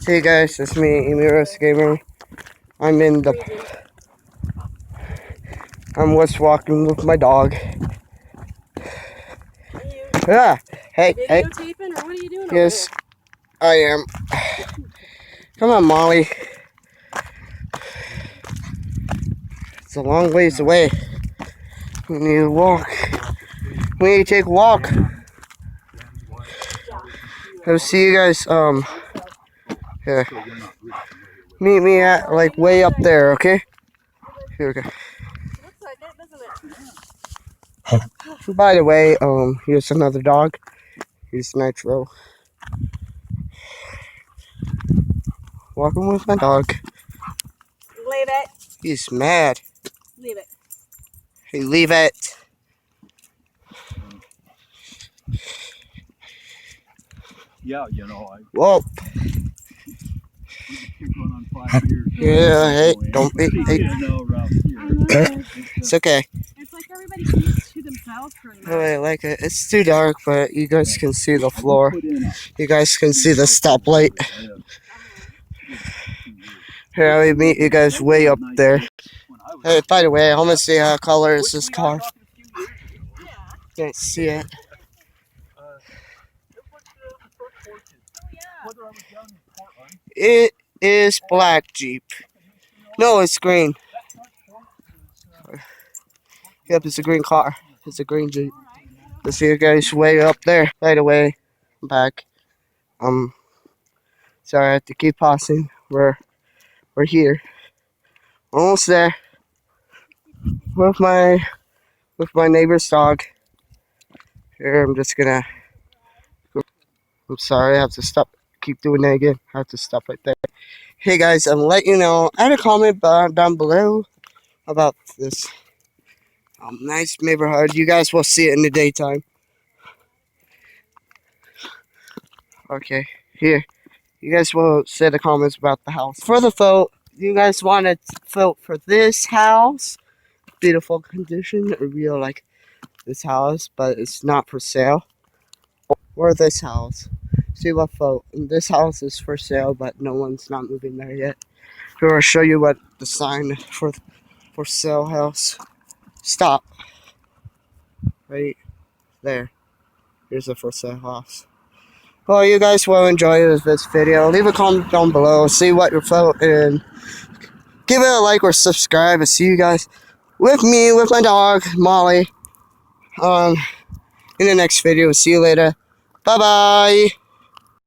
Hey guys, it's me, Emiros Gamer. I'm just walking with my dog. Yeah. Hey, hey. Videotaping, or what are you doing? Yes, I am. Come on, Molly. It's a long ways away. We need to walk. We need to take a walk. I'll see you guys. Here. Meet me at like way up there, okay? Here we go. Looks like it, doesn't it? By the way, here's another dog. Here's Nitro. Walking with my dog. Leave it. He's mad. Leave it. Hey, leave it. Yeah, you know, Whoa. kick one on 5 years. Yeah, hey, don't be. Hey. It's okay. It's like everybody keeps to themselves for a Oh, I like it. It's too dark, but you guys can see the floor. You guys can see the stoplight. Here, let me meet you guys way up there. Hey, by the way, I want to see how color is this car. Can't see it. It is black Jeep. No, it's green. Yep, it's a green car. It's a green Jeep. Let's see you guys way up there. By the way, I'm back. Sorry, I have to keep pausing. We're here. Almost there. With my neighbor's dog. Here, I'm just gonna. I'm sorry, I have to stop. Keep doing that again. I have to stop right there. Hey guys, I'm letting you know. Add a comment down below about this nice neighborhood. You guys will see it in the daytime. Okay, here. You guys will say the comments about the house. For the vote, you guys want to vote for this house? Beautiful condition. Or real like this house, but it's not for sale. Or this house. See what vote. And this house is for sale, but no one's not moving there yet. Here, I'll show you what the sign for sale house. Stop. Right there. Here's a for sale house. Well, you guys will enjoy this video. Leave a comment down below. See what your vote, and give it a like or subscribe. And see you guys with me, with my dog Molly, in the next video. See you later. Bye bye.